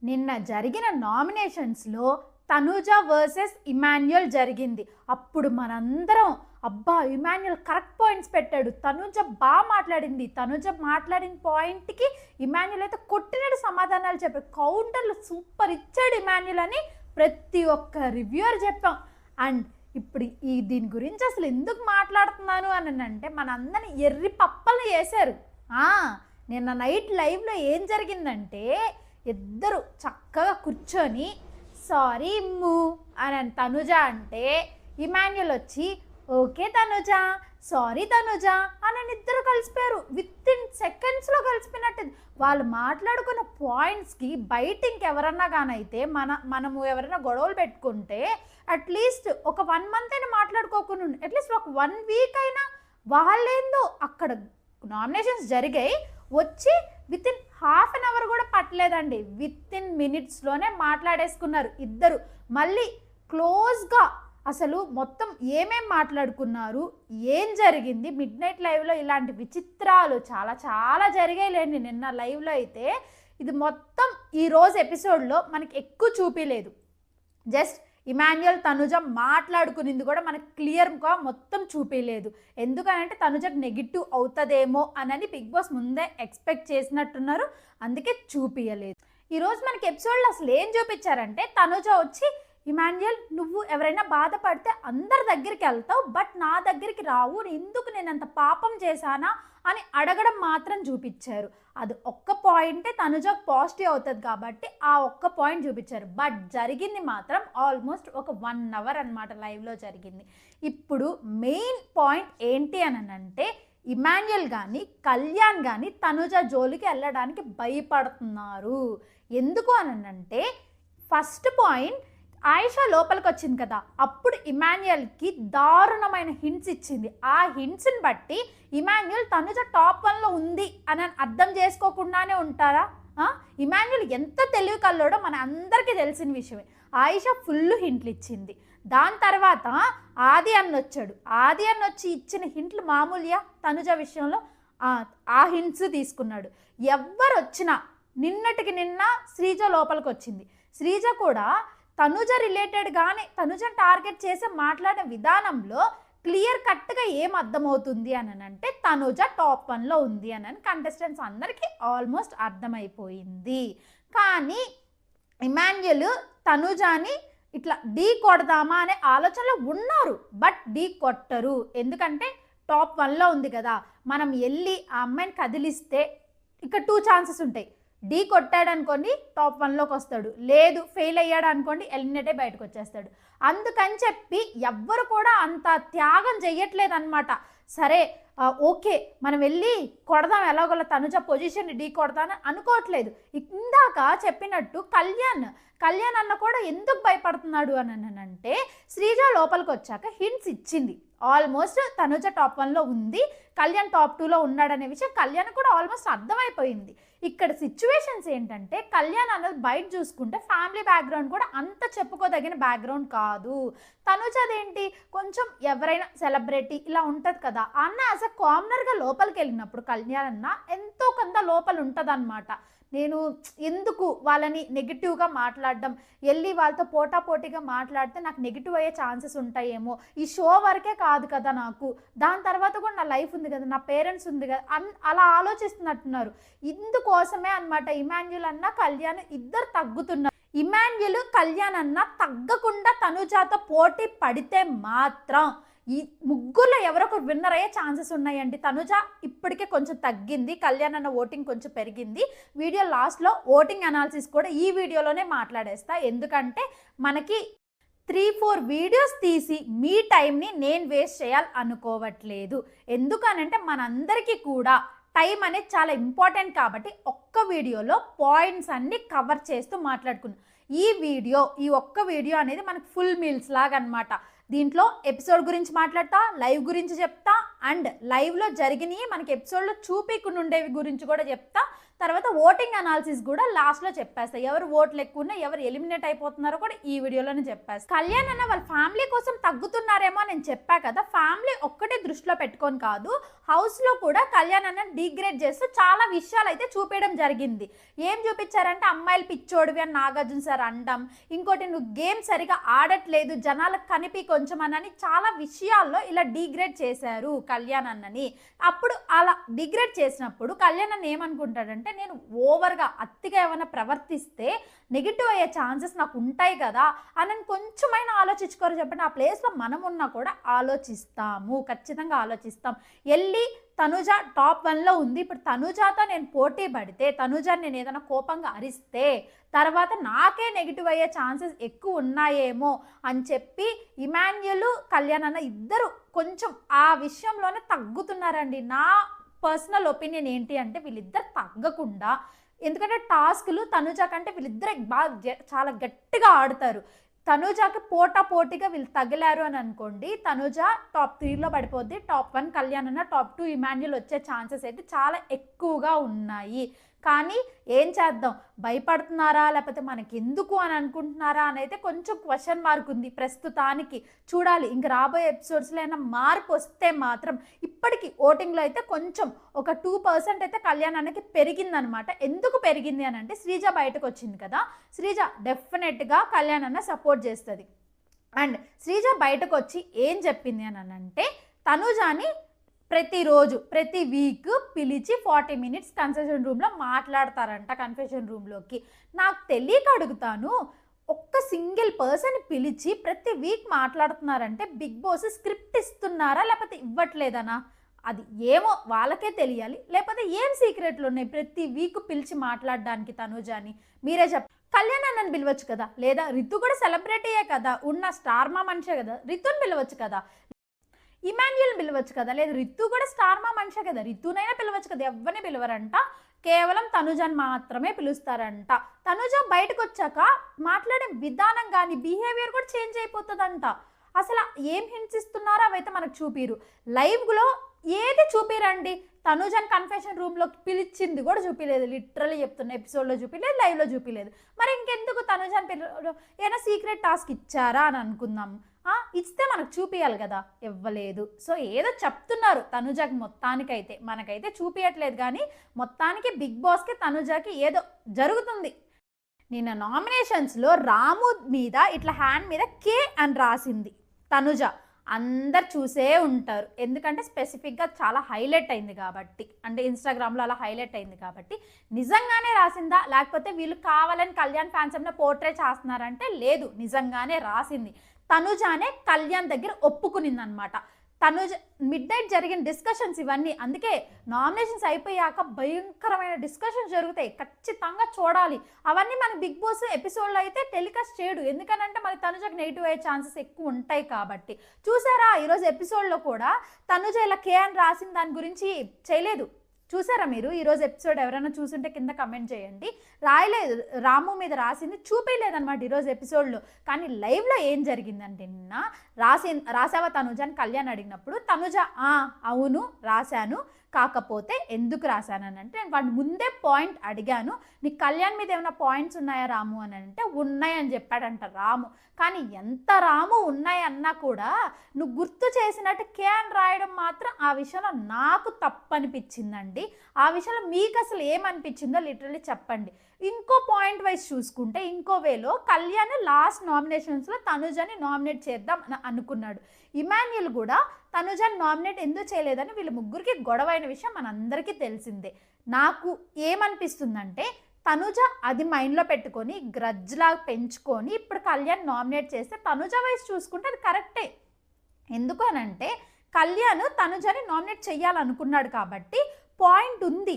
నిన్న జరిగిన నామినేషన్స్లో తనూజ వర్సెస్ ఇమాన్యుయల్ జరిగింది. అప్పుడు మనందరం అబ్బా ఇమాన్యుయల్ కరెక్ట్ పాయింట్స్ పెట్టాడు, తనూజ బాగా మాట్లాడింది, తనూజ మాట్లాడిన పాయింట్కి ఇమాన్యుయల్ అయితే కొట్టినట్టు సమాధానాలు చెప్పాడు, కౌంటర్లు సూపర్ ఇచ్చాడు ఇమాన్యుయల్ అని ప్రతి ఒక్క రివ్యూవర్ చెప్పాం. అండ్ ఇప్పుడు దీని గురించి అసలు ఎందుకు మాట్లాడుతున్నాను అని అంటే మనందరిని ఎర్రి పప్పలు చేశారు. నిన్న నైట్ లైవ్లో ఏం జరిగిందంటే ఇద్దరు చక్కగా కూర్చొని సారీ ఇమ్ము అని తనుజ అంటే ఇమాన్యుయల్ వచ్చి ఓకే తనుజ సారీ తనుజ అని ఇద్దరు కలిసిపోయారు. విత్ ఇన్ సెకండ్స్లో కలిసిపోయినట్టు వాళ్ళు మాట్లాడుకున్న పాయింట్స్కి బయట ఇంకెవరన్నా కానైతే మనము ఎవరైనా గొడవలు పెట్టుకుంటే అట్లీస్ట్ ఒక 1 month అయినా మాట్లాడుకోకుండా అట్లీస్ట్ ఒక 1 week అయినా వాళ్ళేందో అక్కడ నామినేషన్స్ జరిగాయి వచ్చి విత్ ఇన్ ½ an hour కూడా పట్టలేదండి, విత్ ఇన్ మినిట్స్లోనే మాట్లాడేసుకున్నారు ఇద్దరు. మళ్ళీ క్లోజ్గా అసలు మొత్తం ఏమేం మాట్లాడుకున్నారు, ఏం జరిగింది మిడ్ నైట్ లైవ్లో ఇలాంటి విచిత్రాలు చాలా చాలా జరిగాయిలేండి. నిన్న లైవ్లో అయితే ఇది మొత్తం ఈరోజు ఎపిసోడ్లో మనకి ఎక్కువ చూపించలేదు, జస్ట్ ఇమాన్యుయల్ తనుజ మాట్లాడుకునింది కూడా మనకు క్లియర్గా మొత్తం చూపించలేదు. ఎందుకనంటే తనుజకు నెగిటివ్ అవుతుందేమో అని బిగ్ బాస్ ముందే ఎక్స్పెక్ట్ చేసినట్టున్నారు, అందుకే చూపించలేదు. ఈరోజు మనకి ఎపిసోడ్లో అసలు ఏం చూపించారంటే తనుజ వచ్చి ఇమాన్యుయల్ నువ్వు ఎవరైనా బాధపడితే అందరి దగ్గరికి వెళ్తావు బట్ నా దగ్గరికి రావు, ఎందుకు నేను అంత పాపం చేశానా అని అడగడం మాత్రం చూపించారు. అది ఒక్క పాయింటే తనుజకు పాజిటివ్ అవుతుంది కాబట్టి ఆ ఒక్క పాయింట్ చూపించారు. బట్ జరిగింది మాత్రం ఆల్మోస్ట్ ఒక 1 hour అన్నమాట లైవ్లో జరిగింది. ఇప్పుడు మెయిన్ పాయింట్ ఏంటి అని అంటే ఇమాన్యుయల్ కానీ కళ్యాణ్ కానీ తనుజ జోలికి వెళ్ళడానికి భయపడుతున్నారు. ఎందుకు అని అంటే ఫస్ట్ పాయింట్ ఆయిషా లోపలికి వచ్చింది కదా, అప్పుడు ఇమాన్యుయల్కి దారుణమైన హింట్స్ ఇచ్చింది. ఆ హింట్స్ని బట్టి ఇమాన్యుయల్ తనుజ టాప్ 1లో ఉంది అని అర్థం చేసుకోకుండానే ఉంటారా? ఇమాన్యుయల్ ఎంత తెలివి కల్లోడో మన అందరికీ తెలిసిన విషయమే. ఆయిషా ఫుల్ హింట్లు ఇచ్చింది. దాని తర్వాత ఆది అన్న వచ్చాడు, ఆది అన్న వచ్చి ఇచ్చిన హింట్లు మామూలుగా తనుజ విషయంలో ఆ హింట్స్ తీసుకున్నాడు. ఎవ్వరు వచ్చినా నిన్నటికి నిన్న శ్రీజ లోపలికి వచ్చింది. శ్రీజ కూడా తనుజ రిలేటెడ్గానే తనుజను టార్గెట్ చేసి మాట్లాడే విధానంలో క్లియర్ కట్గా ఏం అర్థమవుతుంది అని అంటే తనుజ టాప్ 1లో ఉంది అని కంటెస్టెంట్స్ అందరికీ ఆల్మోస్ట్ అర్థమైపోయింది. కానీ ఇమాన్యుయల్ తనుజాని ఇట్లా ఢీ కొడదామా అనే ఆలోచనలో ఉన్నారు, బట్ ఢీ కొట్టరు. ఎందుకంటే టాప్ 1లో ఉంది కదా, మనం వెళ్ళి ఆ అమ్మాయిని కదిలిస్తే ఇక్కడ 2 chances ఉంటాయి. ఢీ కొట్టాడు అనుకోండి టాప్ 1లోకి వస్తాడు, లేదు ఫెయిల్ అయ్యాడు అనుకోండి ఎలిమినేట్ అయ్యి బయటకు వచ్చేస్తాడు. అందుకని చెప్పి ఎవ్వరు కూడా అంత త్యాగం చెయ్యట్లేదు అనమాట. సరే ఓకే మనం వెళ్ళి కొడదాం, ఎలాగోలా తనుజ పొజిషన్ ఢీ కొడతానని అనుకోవట్లేదు. ఇందాక చెప్పినట్టు కళ్యాణ్ అన్న కూడా ఎందుకు భయపడుతున్నాడు అని అంటే శ్రీజ లోపలికి వచ్చాక హింట్స్ ఇచ్చింది. ఆల్మోస్ట్ తనుజ టాప్ 1లో ఉంది, కళ్యాణ్ టాప్ 2లో ఉన్నాడనే విషయం కళ్యాణ్ కూడా ఆల్మోస్ట్ అర్థమైపోయింది. ఇక్కడ సిచ్యువేషన్స్ ఏంటంటే కళ్యాణ్ అన్నది బయట చూసుకుంటే ఫ్యామిలీ బ్యాక్గ్రౌండ్ కూడా అంత చెప్పుకోదగిన బ్యాక్గ్రౌండ్ కాదు. తనుజదేంటి కొంచెం ఎవరైనా సెలబ్రిటీ ఇలా ఉంటుంది కదా అన్న యాజ్ అ కామనర్గా లోపలికి వెళ్ళినప్పుడు కళ్యాణ్ అన్న ఎంతో కొంత లోపల ఉంటుంది అనమాట. నేను ఎందుకు వాళ్ళని నెగిటివ్గా మాట్లాడడం, వెళ్ళి వాళ్ళతో పోటాపోటీగా మాట్లాడితే నాకు నెగిటివ్ అయ్యే ఛాన్సెస్ ఉంటాయేమో, ఈ షో వరకే కాదు కదా నాకు, దాని తర్వాత కూడా నా లైఫ్ ఉంది కదా, నా పేరెంట్స్ ఉంది కదా అలా ఆలోచిస్తున్నట్టున్నారు. ఇందుకోసమే అనమాట ఇమాన్యుయల్ అన్న కళ్యాణ్ ఇద్దరు తగ్గుతున్నారు. ఇమాన్యుయల్ కళ్యాణ్ అన్న తగ్గకుండా తనుజాతో పోటీ పడితే మాత్రం ఈ ముగ్గురులో ఎవరొకరు విన్నర్ అయ్యే ఛాన్సెస్ ఉన్నాయండి. తనుజ ఇప్పటికే కొంచెం తగ్గింది, కళ్యాణ్ అన్న ఓటింగ్ కొంచెం పెరిగింది. వీడియో లాస్ట్లో ఓటింగ్ అనాలిసిస్ కూడా ఈ వీడియోలోనే మాట్లాడేస్తా, ఎందుకంటే మనకి 3-4 వీడియోస్ తీసి మీ టైంని నేను వేస్ట్ చేయాలి అనుకోవట్లేదు. ఎందుకనంటే మనందరికీ కూడా టైం అనేది చాలా ఇంపార్టెంట్ కాబట్టి ఒక్క వీడియోలో పాయింట్స్ అన్ని కవర్ చేస్తూ మాట్లాడుకున్నాం. ఈ ఒక్క వీడియో అనేది మనకు ఫుల్ మీల్స్ లాగా అనమాట. దీంట్లో ఎపిసోడ్ గురించి మాట్లాడతా, లైవ్ గురించి చెప్తా, అండ్ లైవ్లో జరిగినవి మనకి ఎపిసోడ్లో చూపించకుండా ఉండేవి గురించి కూడా చెప్తా. తర్వాత ఓటింగ్ అనాలిసిస్ కూడా లాస్ట్లో చెప్పేస్తా. ఎవరు ఓట్లు ఎక్కువ ఉన్నా ఎవరు ఎలిమినేట్ అయిపోతున్నారో కూడా ఈ వీడియోలోనే చెప్పేస్తా. కళ్యాణ్ అన్న వాళ్ళ ఫ్యామిలీ కోసం తగ్గుతున్నారేమో నేను చెప్పా కదా, ఫ్యామిలీ ఒక్కటే దృష్టిలో పెట్టుకొని కాదు, హౌస్లో కూడా కళ్యాణ్ అన్న డిగ్రేడ్ చేస్తూ చాలా విషయాలు అయితే చూపించడం జరిగింది. ఏం చూపించారంటే అమ్మాయిలు పిచ్చోడివి అని నాగార్జున సార్ అండం, ఇంకోటి నువ్వు గేమ్ సరిగా ఆడట్లేదు జనాలకు కనిపి కొంచెం అని చాలా విషయాల్లో ఇలా డిగ్రేడ్ చేశారు కళ్యాణ్ అన్నని. అప్పుడు అలా డిగ్రేడ్ చేసినప్పుడు కళ్యాణ్ అన్న ఏమనుకుంటాడంటే నేను ఓవర్గా అతిగా ఏమైనా ప్రవర్తిస్తే నెగిటివ్ అయ్యే ఛాన్సెస్ నాకు ఉంటాయి కదా అని కొంచెమైనా ఆలోచించుకోరు చెప్పండి. ఆ ప్లేస్లో మనం ఉన్నా కూడా ఆలోచిస్తాము, ఖచ్చితంగా ఆలోచిస్తాం. వెళ్ళి తనుజ టాప్ 1లో ఉంది, ఇప్పుడు తనుజాతో నేను పోటీ పడితే తనుజాని నేను ఏదైనా కోపంగా అరిస్తే తర్వాత నాకే నెగిటివ్ అయ్యే ఛాన్సెస్ ఎక్కువ ఉన్నాయేమో అని చెప్పి ఇమాన్యుల్ కళ్యాణ్ అన్న ఇద్దరు కొంచెం ఆ విషయంలోనే తగ్గుతున్నారండి. నా పర్సనల్ ఒపీనియన్ ఏంటి అంటే వీళ్ళిద్దరు తగ్గకుండా, ఎందుకంటే టాస్క్లు తనుజ కంటే వీళ్ళిద్దరే బాగా చాలా గట్టిగా ఆడతారు. తనుజాకి పోటీగా వీళ్ళు తగిలారు అని అనుకోండి, తనుజ టాప్ 3లో పడిపోద్ది, టాప్ 1 కళ్యాణ్ అన్న, టాప్ 2 ఇమాన్యుల్ వచ్చే ఛాన్సెస్ అయితే చాలా ఎక్కువగా ఉన్నాయి. కానీ ఏం చేద్దాం, భయపడుతున్నారా లేకపోతే మనకి ఎందుకు అని అనుకుంటున్నారా అని అయితే కొంచెం క్వశ్చన్ మార్క్ ఉంది ప్రస్తుతానికి. చూడాలి ఇంక రాబోయే ఎపిసోడ్స్లో అయినా మార్పు వస్తే మాత్రం. ఇప్పటికీ ఓటింగ్లో అయితే కొంచెం ఒక 2% అయితే కళ్యాణ్ అన్నకి పెరిగిందనమాట. ఎందుకు పెరిగింది అని అంటే శ్రీజ బయటకు వచ్చింది కదా, శ్రీజ డెఫినెట్గా కళ్యాణ్ అన్న సపోర్ట్ చేస్తుంది. అండ్ శ్రీజ బయటకు వచ్చి ఏం చెప్పింది అని అంటే తనుజాని ప్రతిరోజు ప్రతి వీక్ పిలిచి 40 minutes కన్ఫెషన్ రూమ్లో మాట్లాడతారంట. కన్ఫెషన్ రూమ్లోకి నాకు తెలియక అడుగుతాను, ఒక్క సింగిల్ పర్సన్ పిలిచి ప్రతి వీక్ మాట్లాడుతున్నారంటే బిగ్ బాస్ స్క్రిప్ట్ ఇస్తున్నారా లేకపోతే ఇవ్వట్లేదనా? అది ఏమో వాళ్ళకే తెలియాలి. లేకపోతే ఏం సీక్రెట్లు ఉన్నాయి ప్రతి వీక్ పిలిచి మాట్లాడడానికి తనుజాని? మీరే చెప్ప. కళ్యాణ్ అన్నని పిలవచ్చు కదా, లేదా రితు కూడా సెలబ్రిటీయే కదా, ఉన్న స్టార్ మా మనిషే కదా, రితుని పిలవచ్చు కదా, ఇమాన్యుల్ పిలవచ్చు కదా, లేదా రితు కూడా స్టార్ మా మనిషే కదా, రితునైనా పిలవచ్చు కదా. ఎవరిని పిలవరంట, కేవలం తనుజని మాత్రమే పిలుస్తారంట. తనుజ బయటకు వచ్చాక మాట్లాడే విధానం కానీ బిహేవియర్ కూడా చేంజ్ అయిపోతుందంట. అసలు ఏం హింట్స్ ఇస్తున్నారో అవైతే మనకు చూపిరు. లైవ్లో ఏది చూపిరండి. తనుజని కన్ఫెషన్ రూమ్లోకి పిలిచింది కూడా చూపిలేదు, లిటరల్లీ చెప్తున్న ఎపిసోడ్లో చూపిలేదు, లైవ్లో చూపిలేదు. మరి ఇంకెందుకు తనుజని ఏదైనా సీక్రెట్ టాస్క్ ఇచ్చారా అని అనుకుందాం. ఇస్తే మనకు చూపించాలి కదా, ఇవ్వలేదు. సో ఏదో చెప్తున్నారు తనుజకి, మొత్తానికైతే మనకైతే చూపించట్లేదు. కానీ మొత్తానికి బిగ్ బాస్కి తనుజకి ఏదో జరుగుతుంది. నిన్న నామినేషన్స్లో రాము మీద ఇట్లా హ్యాండ్ మీద కే అని రాసింది తనుజ. అందరు చూసే ఉంటారు, ఎందుకంటే స్పెసిఫిక్గా చాలా హైలైట్ అయింది కాబట్టి, అంటే ఇన్స్టాగ్రామ్లో అలా హైలైట్ అయింది కాబట్టి. నిజంగానే రాసిందా లేకపోతే వీళ్ళు కావాలని కళ్యాణ్ ఫ్యాన్స్ ఏమైనా పోర్ట్రే చేస్తున్నారంటే లేదు, నిజంగానే రాసింది. తనుజానే కళ్యాణ్ దగ్గర ఒప్పుకునిందనమాట. తనుజ మిడ్ నైట్ జరిగిన డిస్కషన్స్ ఇవన్నీ, అందుకే నామినేషన్స్ అయిపోయాక భయంకరమైన డిస్కషన్స్ జరుగుతాయి, ఖచ్చితంగా చూడాలి. అవన్నీ మన బిగ్ బాస్ ఎపిసోడ్లో అయితే టెలికాస్ట్ చేయడు, ఎందుకనంటే మనకి తనుజకి నెగిటివ్ అయ్యే ఛాన్సెస్ ఎక్కువ ఉంటాయి కాబట్టి. చూసారా ఈరోజు ఎపిసోడ్లో కూడా తనుజ ఇలా కే అని రాసిన దాని గురించి చేయలేదు. చూసారా మీరు ఈరోజు ఎపిసోడ్? ఎవరైనా చూసుంటే కింద కమెంట్ చేయండి. రాయలేదు, రాము మీద రాసింది చూపించలేదన్నమాట ఈరోజు ఎపిసోడ్లో. కానీ లైవ్లో ఏం జరిగిందంటే నిన్న రాసావా తనుజ అని కళ్యాణ్ అడిగినప్పుడు తనుజ అవును రాశాను, కాకపోతే ఎందుకు రాశానని అంటే నేను వాడిని ముందే పాయింట్ అడిగాను, నీకు కళ్యాణ్ మీద ఏమైనా పాయింట్స్ ఉన్నాయా రాము అని అంటే ఉన్నాయని చెప్పాడంట రాము. కానీ ఎంత రాము ఉన్నాయన్నా కూడా నువ్వు గుర్తు చేసినట్టు కే అని రాయడం మాత్రం ఆ విషయంలో నాకు తప్పనిపించిందండి. ఆ విషయంలో మీకు అసలు ఏమనిపించిందో లిటరల్లీ చెప్పండి. ఇంకో పాయింట్ వైజ్ చూసుకుంటే ఇంకో వేలో కళ్యాణ్ లాస్ట్ నామినేషన్స్లో తనుజని నామినేట్ చేద్దాం అని అనుకున్నాడు. ఇమాన్యుల్ కూడా తనుజని నామినేట్ ఎందుకు చేయలేదని వీళ్ళ ముగ్గురికి గొడవ అయిన విషయం మనందరికీ తెలిసిందే. నాకు ఏమనిపిస్తుందంటే తనుజ అది మైండ్లో పెట్టుకొని గ్రడ్జ్లాగా పెంచుకొని ఇప్పుడు కళ్యాణ్ నామినేట్ చేస్తే తనుజ వైజ్ చూసుకుంటే అది కరెక్టే. ఎందుకు అనంటే కళ్యాణ్ తనుజని నామినేట్ చేయాలనుకున్నాడు కాబట్టి పాయింట్ ఉంది.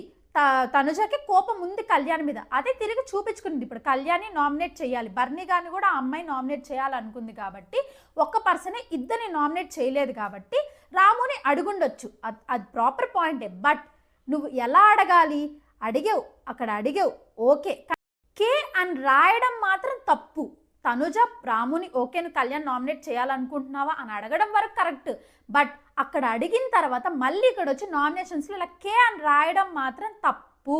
తనుజకి కోపం ఉంది కళ్యాణ్ మీద, అదే తిరిగి చూపించుకుంది. ఇప్పుడు కళ్యాణ్ని నామినేట్ చేయాలి, బర్నీ గారిని కూడా ఆ అమ్మాయి నామినేట్ చేయాలనుకుంది కాబట్టి ఒక్క పర్సనే ఇద్దరిని నామినేట్ చేయలేదు కాబట్టి రాముని అడుగుండొచ్చు, అది ప్రాపర్ పాయింటే. బట్ నువ్వు ఎలా అడగాలి, అడిగావు, అక్కడ అడిగావు ఓకే, కే అని రాయడం మాత్రం తప్పు. తనుజ రాముని ఓకే నువ్వు కళ్యాణ్ నామినేట్ చేయాలనుకుంటున్నావా అని అడగడం వరకు కరెక్ట్. బట్ అక్కడ అడిగిన తర్వాత మళ్ళీ ఇక్కడ వచ్చి నామినేషన్స్లో ఇలా కే అని రాయడం మాత్రం తప్పు.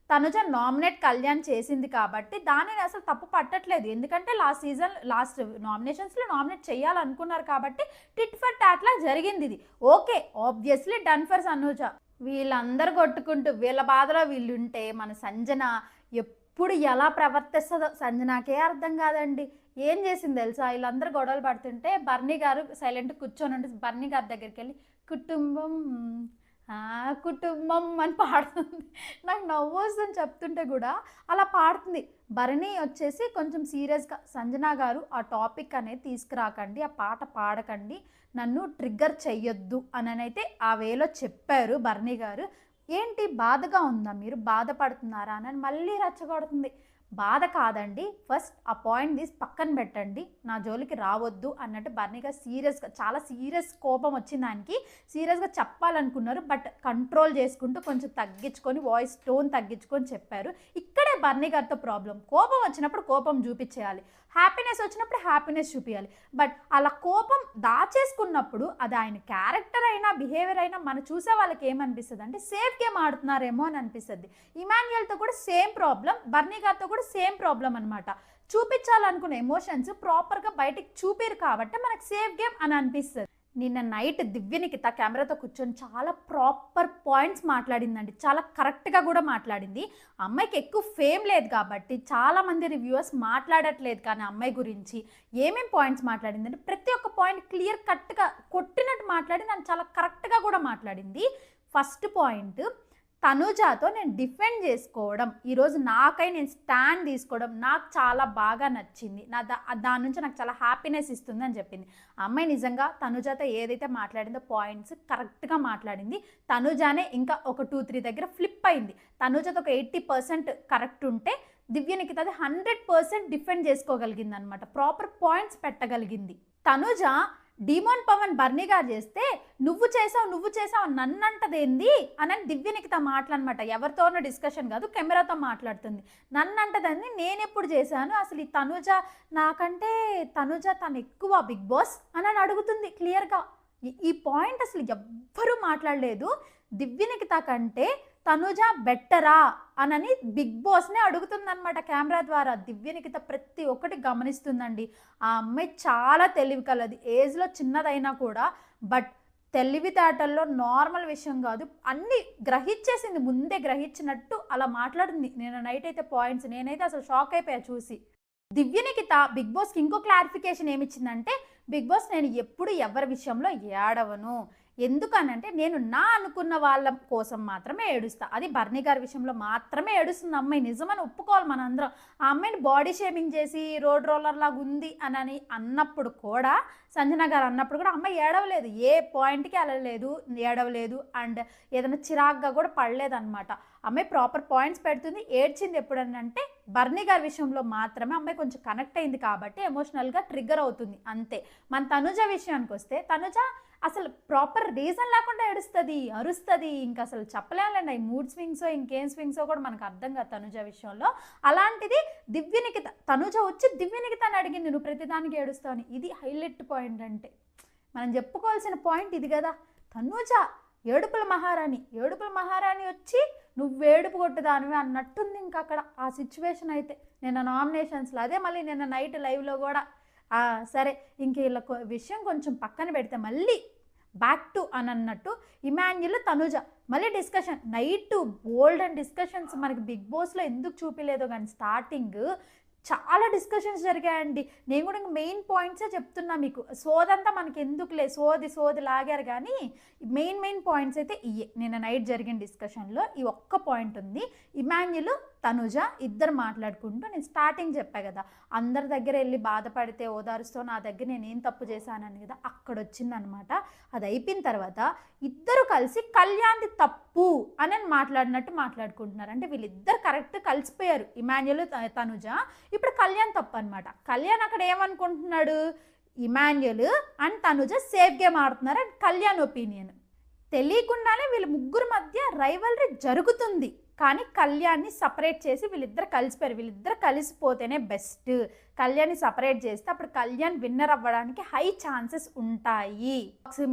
తనుజ నామినేట్ కళ్యాణ్ చేసింది కాబట్టి దానిని అసలు తప్పు పట్టట్లేదు. ఎందుకంటే లాస్ట్ నామినేషన్స్లో నామినేట్ చేయాలనుకున్నారు కాబట్టి టిట్ ఫర్ టాట్ లా జరిగింది ఇది. Okay, obviously done for Tanuja. వీళ్ళందరూ కొట్టుకుంటూ వీళ్ళ బాధలో వీళ్ళుంటే మన సంజన ఎప్పుడు ఎలా ప్రవర్తిస్తుందో సంజనాకే అర్థం కాదండి. ఏం చేసింది తెలుసా, వీళ్ళందరూ గొడవలు పడుతుంటే బర్నీ గారు సైలెంట్ కూర్చొని ఉంటే బర్నీ గారి దగ్గరికి వెళ్ళి కుటుంబం కుటుంబం అని పాడుతుంది. నాకు నవ్వు వస్తుంది చెప్తుంటే కూడా. అలా పాడుతుంది. భరణి వచ్చేసి కొంచెం సీరియస్గా, సంజన గారు ఆ టాపిక్ అనేది తీసుకురాకండి, ఆ పాట పాడకండి, నన్ను ట్రిగ్గర్ చెయ్యొద్దు అని ఆ వేలో చెప్పారు భరణి గారు. ఏంటి బాధగా ఉందా, మీరు బాధపడుతున్నారా అని మళ్ళీ రెచ్చగొడుతుంది. బాధ కాదండి, ఫస్ట్ ఆ పాయింట్ తీసి పక్కన పెట్టండి, నా జోలికి రావద్దు అన్నట్టు బర్నీగా సీరియస్గా, చాలా సీరియస్ కోపం వచ్చింది ఆయనకి. సీరియస్గా చెప్పాలనుకున్నారు, బట్ కంట్రోల్ చేసుకుంటూ కొంచెం తగ్గించుకొని వాయిస్ టోన్ తగ్గించుకొని చెప్పారు. ఇక్కడే బర్నీ గారితో ప్రాబ్లం. కోపం వచ్చినప్పుడు కోపం చూపించేయాలి, హ్యాపీనెస్ వచ్చినప్పుడు హ్యాపీనెస్ చూపించాలి. బట్ అలా కోపం దాచేసుకున్నప్పుడు అది ఆయన క్యారెక్టర్ అయినా బిహేవియర్ అయినా మన చూసే వాళ్ళకి ఏమనిపిస్తుంది అంటే సేఫ్ గేమ్ ఆడుతున్నారేమో అని అనిపిస్తుంది. ఇమాన్యుయల్తో కూడా సేమ్ ప్రాబ్లం, బర్నీ గారితో కూడా సేమ్ ప్రాబ్లం అనమాట. చూపించాలనుకున్న ఎమోషన్స్ ప్రాపర్గా బయటికి చూపిరు కాబట్టి మనకు సేఫ్ గేమ్ అని అనిపిస్తుంది. నిన్న నైట్ దివ్యనికిత కెమెరాతో కూర్చొని చాలా ప్రాపర్ పాయింట్స్ మాట్లాడిందండి, చాలా కరెక్ట్గా కూడా మాట్లాడింది. అమ్మాయికి ఎక్కువ ఫేమ్ లేదు కాబట్టి చాలామంది రివ్యూవర్స్ మాట్లాడట్లేదు, కానీ అమ్మాయి గురించి ఏమేం పాయింట్స్ మాట్లాడిందంటే ప్రతి ఒక్క పాయింట్ క్లియర్ కట్గా కొట్టినట్టు మాట్లాడి నన్ను చాలా కరెక్ట్గా కూడా మాట్లాడింది. ఫస్ట్ పాయింట్, తనుజాతో నేను డిఫెండ్ చేసుకోవడం, ఈరోజు నాకై నేను స్టాండ్ తీసుకోవడం నాకు చాలా బాగా నచ్చింది, దాని నుంచి నాకు చాలా హ్యాపీనెస్ ఇస్తుంది అని చెప్పింది. అమ్మాయి నిజంగా తనుజాతో ఏదైతే మాట్లాడిందో పాయింట్స్ కరెక్ట్గా మాట్లాడింది. తనుజానే ఇంకా ఒక 2-3 దగ్గర ఫ్లిప్ అయింది. తనుజాతో ఒక 80% కరెక్ట్ ఉంటే దివ్యనికిత అది 100% డిఫెండ్ చేసుకోగలిగింది అనమాట, ప్రాపర్ పాయింట్స్ పెట్టగలిగింది. తనుజ డిమోన్ పవన్ బర్నీ గారు చేస్తే నువ్వు చేసావు నన్నంటదేంది అని దివ్యనికిత మాట్లాడనమాట. ఎవరితోనో డిస్కషన్ కాదు, కెమెరాతో మాట్లాడుతుంది. నన్నంటదండి, నేను ఎప్పుడు చేశాను, అసలు ఈ తనుజ నాకంటే తను ఎక్కువ బిగ్ బాస్ అని అడుగుతుంది క్లియర్గా. ఈ పాయింట్ అసలు ఎవ్వరూ మాట్లాడలేదు. దివ్యనికిత కంటే తనుజ బెట్టరా అని బిగ్ బాస్నే అడుగుతుందన్నమాట కెమెరా ద్వారా. దివ్యనికిత ప్రతి ఒక్కటి గమనిస్తుందండి. ఆ అమ్మాయి చాలా తెలివి కలది, ఏజ్లో చిన్నదైనా కూడా, బట్ తెలివితేటల్లో నార్మల్ విషయం కాదు, అన్నీ గ్రహించేసింది, ముందే గ్రహించినట్టు అలా మాట్లాడింది. నేను నైట్ అయితే పాయింట్స్ నేనైతే అసలు షాక్ అయిపోయా చూసి. దివ్యనికిత బిగ్ బాస్కి ఇంకో క్లారిఫికేషన్ ఏమిచ్చిందంటే, బిగ్ బాస్ నేను ఎప్పుడు ఎవరి విషయంలో ఏడవను, ఎందుకనంటే నేను నా అనుకున్న వాళ్ళ కోసం మాత్రమే ఏడుస్తా, అది బర్నీ గారి విషయంలో మాత్రమే ఏడుస్తుంది అమ్మాయి. నిజమని ఒప్పుకోవాలి మనందరం. ఆ అమ్మాయిని బాడీ షేమింగ్ చేసి రోడ్ రోలర్ లాగా ఉంది అని అన్నప్పుడు కూడా, సంజన గారు అన్నప్పుడు కూడా అమ్మాయి ఏడవలేదు, ఏ పాయింట్కి వెళ్ళలేదు, ఏడవలేదు, అండ్ ఏదైనా చిరాగ్గా కూడా పడలేదు అనమాట. అమ్మాయి ప్రాపర్ పాయింట్స్ పెడుతుంది. ఏడ్చింది ఎప్పుడనంటే బర్నీ గారి విషయంలో మాత్రమే. అమ్మాయి కొంచెం కనెక్ట్ అయింది కాబట్టి ఎమోషనల్గా ట్రిగ్గర్ అవుతుంది అంతే. మన తనుజ విషయానికి వస్తే, తనుజ అసలు ప్రాపర్ రీజన్ లేకుండా ఏడుస్తుంది, అరుస్తుంది, ఇంకా అసలు చెప్పలేములేండి. మూడ్ స్వింగ్సో ఇంకేం స్వింగ్సో కూడా మనకు అర్థం కాదు తనుజ విషయంలో. అలాంటిది దివ్యనికిత, తనుజ వచ్చి దివ్యనికితని అడిగింది నువ్వు ప్రతిదానికి ఏడుస్తావు అని. ఇది హైలైట్ పాయింట్. అంటే మనం చెప్పుకోవాల్సిన పాయింట్ ఇది కదా. తనుజ ఏడుపుల మహారాణి వచ్చి నువ్వు ఏడుపు కొట్టుదానివి అన్నట్టుంది ఇంకా అక్కడ ఆ సిచ్యువేషన్ అయితే నిన్న నామినేషన్స్లో. అదే మళ్ళీ నిన్న నైట్ లైవ్లో కూడా. సరే, ఇంక వీళ్ళ విషయం కొంచెం పక్కన పెడితే మళ్ళీ బ్యాక్ టు అని అన్నట్టు ఇమాన్యుల్ తనుజ మళ్ళీ discussion. Night bold and discussions మనకి బిగ్ బాస్లో ఎందుకు చూపిలేదో కానీ స్టార్టింగ్ చాలా డిస్కషన్స్ జరిగాయండి. నేను కూడా ఇంక మెయిన్ పాయింట్సే చెప్తున్నా మీకు. సోదంతా మనకి ఎందుకులే, సోది లాగారు, కానీ మెయిన్ పాయింట్స్ అయితే ఇయ్యే. నిన్న నైట్ జరిగిన డిస్కషన్లో ఈ ఒక్క పాయింట్ ఉంది. ఇమాన్యుల్ తనుజ ఇద్దరు మాట్లాడుకుంటూ, నేను స్టార్టింగ్ చెప్పా కదా, అందరి దగ్గర వెళ్ళి బాధపడితే ఓదారుస్తూ నా దగ్గర నేనేం తప్పు చేశానని కదా, అక్కడ వచ్చిందనమాట. అది అయిపోయిన తర్వాత ఇద్దరు కలిసి కళ్యాణ్ది తప్పు అని మాట్లాడినట్టు మాట్లాడుకుంటున్నారు. అంటే వీళ్ళిద్దరు కరెక్ట్ కలిసిపోయారు, ఇమాన్యుల్ తనుజ. ఇప్పుడు కళ్యాణ్ తప్పు అనమాట. కళ్యాణ్ అక్కడ ఏమనుకుంటున్నాడు, Emmanuel and Tanuja safe game ఆడుతున్నారు అండ్ కళ్యాణ్ ఒపీనియన్. తెలియకుండానే వీళ్ళ ముగ్గురు మధ్య రైవల్రీ జరుగుతుంది, కానీ కళ్యాణ్ని సపరేట్ చేసి వీళ్ళిద్దరు కలిసిపోయారు. వీళ్ళిద్దరు కలిసిపోతేనే బెస్ట్. కళ్యాణ్ని సపరేట్ చేస్తే అప్పుడు కళ్యాణ్ విన్నర్ అవ్వడానికి హై ఛాన్సెస్ ఉంటాయి.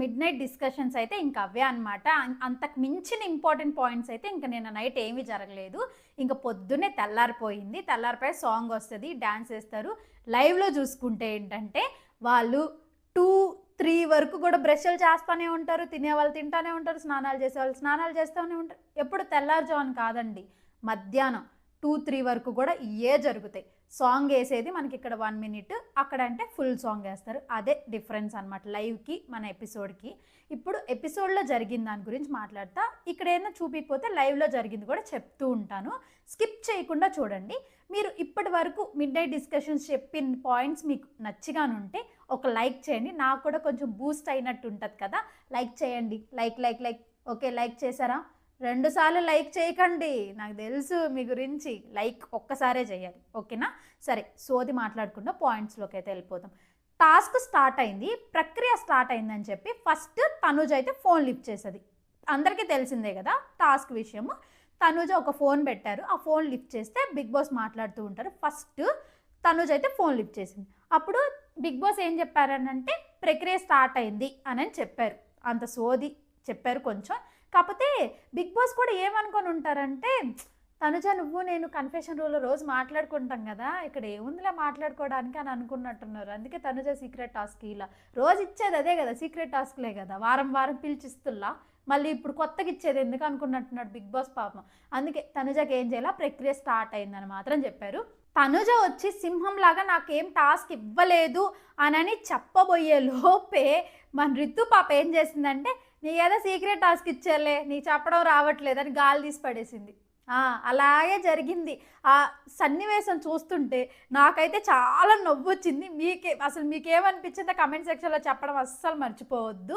మిడ్ నైట్ డిస్కషన్స్ అయితే ఇంకా అవే అనమాట. అంతకు మించిన ఇంపార్టెంట్ పాయింట్స్ అయితే ఇంకా నిన్న నైట్ ఏమీ జరగలేదు. ఇంకా పొద్దున్నే తెల్లారిపోయి సాంగ్ వస్తుంది, డ్యాన్స్ వేస్తారు. లైవ్లో చూసుకుంటే ఏంటంటే వాళ్ళు 2-3 వరకు కూడా బ్రష్లు చేస్తూనే ఉంటారు, తినేవాళ్ళు తింటూనే ఉంటారు, స్నానాలు చేసేవాళ్ళు స్నానాలు చేస్తూనే ఉంటారు. ఎప్పుడు తెల్లారుజామున కాదండి, మధ్యాహ్నం 2-3 వరకు కూడా ఇవే జరుగుతాయి. సాంగ్ వేసేది మనకి ఇక్కడ 1 minute, అక్కడ అంటే ఫుల్ సాంగ్ వేస్తారు. అదే డిఫరెన్స్ అనమాట లైవ్కి మన ఎపిసోడ్కి. ఇప్పుడు ఎపిసోడ్లో జరిగిన దాని గురించి మాట్లాడతా. ఇక్కడ ఏదైనా చూపించకపోతే లైవ్లో జరిగింది కూడా చెప్తూ ఉంటాను, స్కిప్ చేయకుండా చూడండి. మీరు ఇప్పటి వరకు మిడ్ నైట్ డిస్కషన్స్ చెప్పిన పాయింట్స్ మీకు నచ్చిగానుంటే ఒక లైక్ చేయండి, నాకు కూడా కొంచెం బూస్ట్ అయినట్టు ఉంటుంది కదా. లైక్ చేయండి, లైక్. ఓకే, లైక్ చేశారా? 2 సార్లు లైక్ చేయకండి, నాకు తెలుసు మీ గురించి. లైక్ ఒక్కసారే చేయాలి, ఓకేనా? సరే, సోది మాట్లాడకుండా పాయింట్స్లోకి అయితే వెళ్ళిపోతాం. టాస్క్ స్టార్ట్ అయింది, ప్రక్రియ స్టార్ట్ అయిందని చెప్పి ఫస్ట్ తనుజ అయితే ఫోన్ లిఫ్ట్ చేసేది. అందరికీ తెలిసిందే కదా టాస్క్ విషయము. తనుజ ఒక ఫోన్ పెట్టారు, ఆ ఫోన్ లిఫ్ట్ చేస్తే బిగ్ బాస్ మాట్లాడుతూ ఉంటారు. ఫస్ట్ తనుజ అయితే ఫోన్ లిఫ్ట్ చేసింది. అప్పుడు బిగ్ బాస్ ఏం చెప్పారనంటే ప్రక్రియ స్టార్ట్ అయింది అని చెప్పారు. అంత సోది చెప్పారు కొంచెం. కాకపోతే బిగ్ బాస్ కూడా ఏమనుకొని ఉంటారంటే, తనుజ నువ్వు నేను కన్ఫెషన్ రూమ్లో రోజు మాట్లాడుకుంటాం కదా, ఇక్కడ ఏముందిలే మాట్లాడుకోవడానికి అని అనుకున్నట్టున్నారు. అందుకే తనుజ సీక్రెట్ టాస్క్ ఇలా రోజు ఇచ్చేది అదే కదా, సీక్రెట్ టాస్క్లే కదా, వారం పిలిచిస్తుల్లా. మళ్ళీ ఇప్పుడు కొత్తగా ఇచ్చేది ఎందుకు అనుకున్నట్టున్నాడు బిగ్ బాస్ పాపం. అందుకే తనుజకి ఏం చేయాలా, ప్రక్రియ స్టార్ట్ అయిందని మాత్రం చెప్పారు. తనుజ వచ్చి సింహంలాగా నాకేం టాస్క్ ఇవ్వలేదు అని చెప్పబోయే లోపే మన రితు పాప ఏం చేసిందంటే, నీ ఏదో సీక్రెట్ టాస్క్ ఇచ్చేలే, నీ చెప్పడం రావట్లేదు అని గాలి తీసి పడేసింది. అలాగే జరిగింది. ఆ సన్నివేశం చూస్తుంటే నాకైతే చాలా నవ్వు వచ్చింది. మీకేమనిపించిందో కమెంట్ సెక్షన్లో చెప్పడం అస్సలు మర్చిపోవద్దు.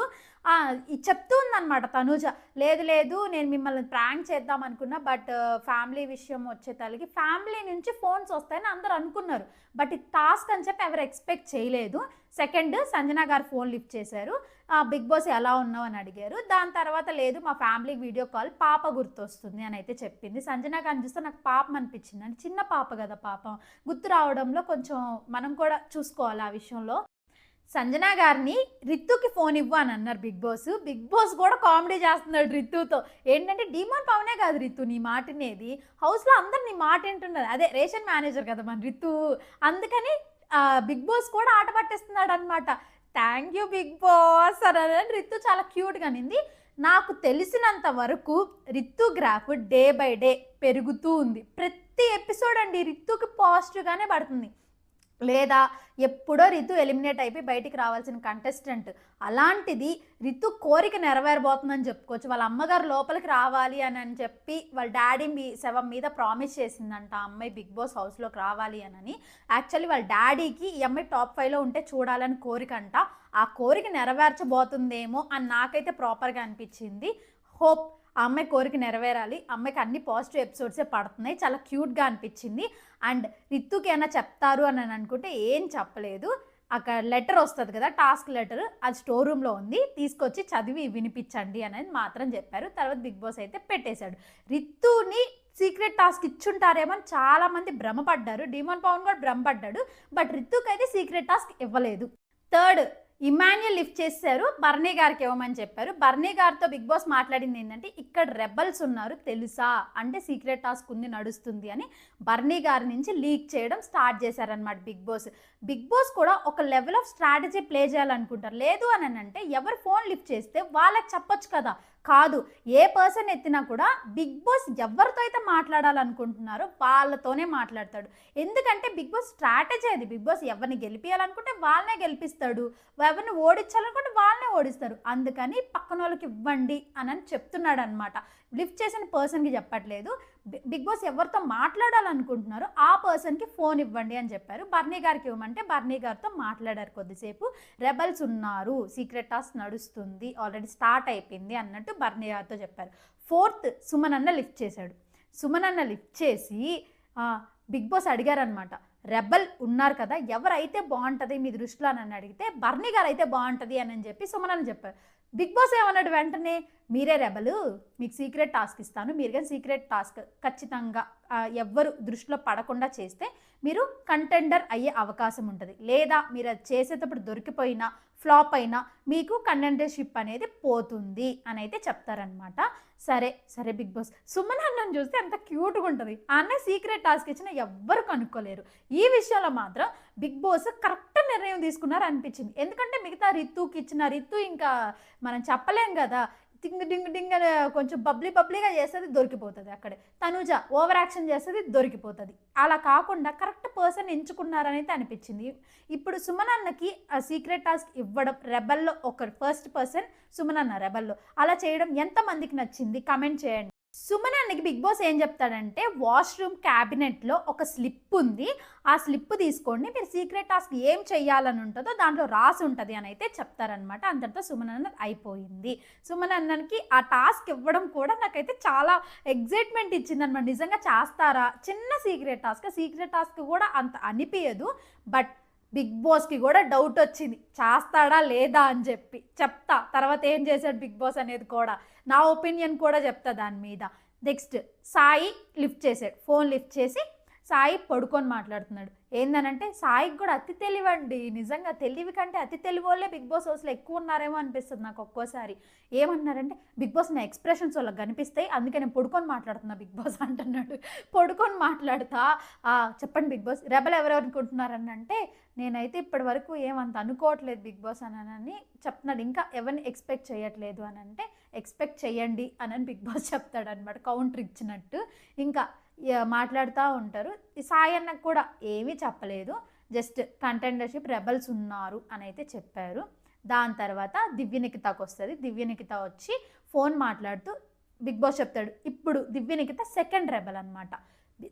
చెప్తూ ఉందన్నమాట తనుజ, లేదు నేను మిమ్మల్ని ప్రాంక్ చేద్దాం అనుకున్నా, బట్ ఫ్యామిలీ విషయం వచ్చేతలకి ఫ్యామిలీ నుంచి ఫోన్స్ వస్తాయని అందరూ అనుకున్నారు, బట్ ఈ టాస్క్ అని చెప్పి ఎవరు ఎక్స్పెక్ట్ చేయలేదు. సెకండ్, సంజన గారు ఫోన్ లిఫ్ట్ చేశారు, బిగ్ బాస్ ఎలా ఉన్నావు అని అడిగారు. దాని తర్వాత లేదు మా ఫ్యామిలీకి వీడియో కాల్, పాప గుర్తొస్తుంది అని అయితే చెప్పింది. సంజన గారిని చూస్తే నాకు పాపం అనిపించింది, అంటే చిన్న పాప కదా, పాపం గుర్తు రావడంలో కొంచెం మనం కూడా చూసుకోవాలి ఆ విషయంలో. సంజన గారిని రితుకి ఫోన్ ఇవ్వు అని అన్నారు బిగ్ బాస్ కూడా కామెడీ చేస్తున్నాడు రితుతో. ఏంటంటే డిమాండ్ పవనే కాదు రితు నీ మాట వినేది, హౌస్లో అందరు నీ మాట వింటున్నారు, అదే రేషన్ మేనేజర్ కదా మన రితు, అందుకని బిగ్ బాస్ కూడా ఆట పట్టిస్తున్నాడు అనమాట. థ్యాంక్ యూ బిగ్ బాస్ అని రితు చాలా క్యూట్గా అనింది. నాకు తెలిసినంత వరకు Ritu graph day by day పెరుగుతూ ఉంది. ప్రతి ఎపిసోడ్ అండి రితుకి పాజిటివ్గానే పడుతుంది. లేదా ఎప్పుడో రితు ఎలిమినేట్ అయిపోయి బయటికి రావాల్సిన కంటెస్టెంట్, అలాంటిది రితు కోరిక నెరవేరబోతుందని చెప్పుకోవచ్చు. వాళ్ళ అమ్మగారు లోపలికి రావాలి అని చెప్పి వాళ్ళ డాడీ శవం మీద ప్రామిస్ చేసిందంట ఆ అమ్మాయి బిగ్ బాస్ హౌస్లోకి రావాలి అని. యాక్చువల్లీ వాళ్ళ డాడీకి ఈ అమ్మాయి టాప్ 5లో ఉంటే చూడాలని కోరిక అంట. ఆ కోరిక నెరవేర్చబోతుందేమో అని నాకైతే ప్రాపర్గా అనిపించింది. హోప్ ఆ అమ్మాయి కోరిక నెరవేరాలి, అమ్మాయికి అన్ని పాజిటివ్ ఎపిసోడ్సే పడుతున్నాయి, చాలా క్యూట్గా అనిపించింది. అండ్ రితుకి ఏమైనా చెప్తారు అని అనుకుంటే ఏం చెప్పలేదు. అక్కడ లెటర్ వస్తుంది కదా, టాస్క్ లెటర్, అది స్టోర్ రూమ్లో ఉంది, తీసుకొచ్చి చదివి వినిపించండి అనేది మాత్రం చెప్పారు. తర్వాత బిగ్ బాస్ అయితే పెట్టేశాడు. రితుని సీక్రెట్ టాస్క్ ఇచ్చుంటారేమో అని చాలామంది భ్రమపడ్డారు, డిమాండ్ పవన్ కూడా భ్రమపడ్డాడు, బట్ రితుకి అయితే సీక్రెట్ టాస్క్ ఇవ్వలేదు. థర్డ్, ఇమాన్యుయల్ లిఫ్ట్ చేశారు, బర్నీ గారికి ఇవ్వమని చెప్పారు. బర్నీ గారితో బిగ్ బాస్ మాట్లాడింది ఏంటంటే, ఇక్కడ రెబల్స్ ఉన్నారు తెలుసా, అంటే సీక్రెట్ టాస్క్ ఉంది నడుస్తుంది అని బర్నీ గారి నుంచి లీక్ చేయడం స్టార్ట్ చేశారనమాట బిగ్ బాస్ కూడా ఒక లెవెల్ ఆఫ్ స్ట్రాటజీ ప్లే చేయాలనుకుంటారు. లేదు అని అంటే ఎవరు ఫోన్ లిఫ్ట్ చేస్తే వాళ్ళకి చెప్పొచ్చు కదా, కాదు ఏ పర్సన్ ఎత్తినా కూడా బిగ్ బాస్ ఎవరితో అయితే మాట్లాడాలనుకుంటున్నారో వాళ్ళతోనే మాట్లాడతాడు. ఎందుకంటే బిగ్ బాస్ స్ట్రాటజీ అది. బిగ్ బాస్ ఎవరిని గెలిపించాలనుకుంటే వాళ్ళనే గెలిపిస్తాడు, ఎవరిని ఓడించాలనుకుంటే వాళ్ళనే ఓడిస్తారు. అందుకని పక్కన వాళ్ళకి ఇవ్వండి అని చెప్తున్నాడు అనమాట. లిఫ్ట్ చేసిన పర్సన్కి చెప్పట్లేదు, బిగ్ బాస్ ఎవరితో మాట్లాడాలనుకుంటున్నారో ఆ పర్సన్కి ఫోన్ ఇవ్వండి అని చెప్పారు. బర్నీ గారికి ఇవ్వమంటే బర్నీ గారితో మాట్లాడారు కొద్దిసేపు. రెబల్స్ ఉన్నారు, సీక్రెట్ టాస్క్ నడుస్తుంది, ఆల్రెడీ స్టార్ట్ అయిపోయింది అన్నట్టు బర్నీ గారితో చెప్పారు. ఫోర్త్, సుమన్ అన్న లిఫ్ట్ చేశాడు. సుమన్ అన్న లిఫ్ట్ చేసి బిగ్ బాస్ అడిగారనమాట, రెబల్ ఉన్నారు కదా, ఎవరైతే బాగుంటుంది మీ దృష్టిలో అని అడిగితే బర్నీ గారు అయితే బాగుంటుంది అని చెప్పి సుమన్ అన్న చెప్పారు. బిగ్ బాస్ ఏమన్నాడు వెంటనే, మీరే రెబలు, మీకు సీక్రెట్ టాస్క్ ఇస్తాను, మీరు కానీ సీక్రెట్ టాస్క్ ఖచ్చితంగా ఎవ్వరు దృష్టిలో పడకుండా చేస్తే మీరు కంటెండర్ అయ్యే అవకాశం ఉంటుంది. లేదా మీరు అది చేసేటప్పుడు దొరికిపోయినా ఫ్లాప్ అయినా మీకు కంటెండర్షిప్ అనేది పోతుంది అని అయితే చెప్తారనమాట. సరే సరే బిగ్ బాస్ సుమన్ అన్నను చూస్తే అంత క్యూట్గా ఉంటుంది. ఆ అన్న సీక్రెట్ టాస్క్ ఇచ్చిన ఎవ్వరు కనుక్కోలేరు. ఈ విషయంలో మాత్రం బిగ్ బాస్ కరెక్ట్ నిర్ణయం తీసుకున్నారు అనిపించింది. ఎందుకంటే మిగతా రితుకి ఇచ్చిన రితు ఇంకా మనం చెప్పలేం కదా, డింగ్ డింగ్ డింగ్ అని కొంచెం బబ్లీగా చేస్తుంది, దొరికిపోతుంది. అక్కడే తనుజ ఓవర్ యాక్షన్ చేస్తుంది, దొరికిపోతుంది. అలా కాకుండా కరెక్ట్ పర్సన్ ఎంచుకున్నారనైతే అనిపించింది. ఇప్పుడు సుమన్ అన్నకి సీక్రెట్ టాస్క్ ఇవ్వడం రెబల్లో ఒక ఫస్ట్ పర్సన్ సుమన్ అన్న రెబల్లో అలా చేయడం ఎంతమందికి నచ్చింది కమెంట్ చేయండి. సుమన్ అన్నకి బిగ్ బాస్ ఏం చెప్తాడంటే వాష్రూమ్ క్యాబినెట్లో ఒక స్లిప్ ఉంది, ఆ స్లిప్ తీసుకోండి, మీరు సీక్రెట్ టాస్క్ ఏం చెయ్యాలని ఉంటుందో దాంట్లో రాసి ఉంటుంది అని అయితే చెప్తారనమాట. అంతటితో సుమన్ అన్న అయిపోయింది. సుమన్ అన్నకి ఆ టాస్క్ ఇవ్వడం కూడా నాకైతే చాలా ఎగ్జైట్మెంట్ ఇచ్చింది అనమాట. నిజంగా చేస్తారా, చిన్న సీక్రెట్ టాస్క్ కూడా అంత అనిపించదు. బట్ బిగ్ బాస్కి కూడా డౌట్ వచ్చింది చేస్తాడా లేదా అని చెప్పి. చెప్తా తర్వాత ఏం చేశాడు బిగ్ బాస్ అనేది కూడా, నా ఒపీనియన్ కూడా చెప్తా దాని మీద. నెక్స్ట్ సాయి లిఫ్ట్ చేశాడు, ఫోన్ లిఫ్ట్ చేసి సాయి పడుకొని మాట్లాడుతున్నాడు. ఏందనంటే సాయికి కూడా అతి తెలివండి, నిజంగా తెలివి కంటే అతి తెలివి వాళ్ళే బిగ్ బాస్ హౌస్లో ఎక్కువ ఉన్నారేమో అనిపిస్తుంది నాకు ఒక్కోసారి. ఏమన్నారంటే బిగ్ బాస్ నా ఎక్స్ప్రెషన్స్ వాళ్ళకి కనిపిస్తాయి, అందుకే నేను పడుకొని మాట్లాడుతున్నా బిగ్ బాస్ అంటున్నాడు. పడుకొని మాట్లాడుతా చెప్పండి బిగ్ బాస్ రెబల్ ఎవరెవరు అనుకుంటున్నారని అంటే నేనైతే ఇప్పటి వరకు ఏమంత అనుకోవట్లేదు బిగ్ బాస్ అని చెప్తున్నాడు. ఇంకా ఎవరిని ఎక్స్పెక్ట్ చేయట్లేదు అని అంటే ఎక్స్పెక్ట్ చేయండి అని బిగ్ బాస్ చెప్తాడు అనమాట, కౌంటర్ ఇచ్చినట్టు. ఇంకా మాట్లాడుతూ ఉంటారు. ఈ సాయి అన్నకు కూడా ఏమీ చెప్పలేదు, జస్ట్ కంటెండర్షిప్ రెబల్స్ ఉన్నారు అని అయితే చెప్పారు. దాని తర్వాత దివ్యనిఖితకు వస్తుంది. దివ్యనిఖిత వచ్చి ఫోన్ మాట్లాడుతూ బిగ్ బాస్ చెప్తాడు ఇప్పుడు దివ్యనిఖిత సెకండ్ రెబల్ అనమాట.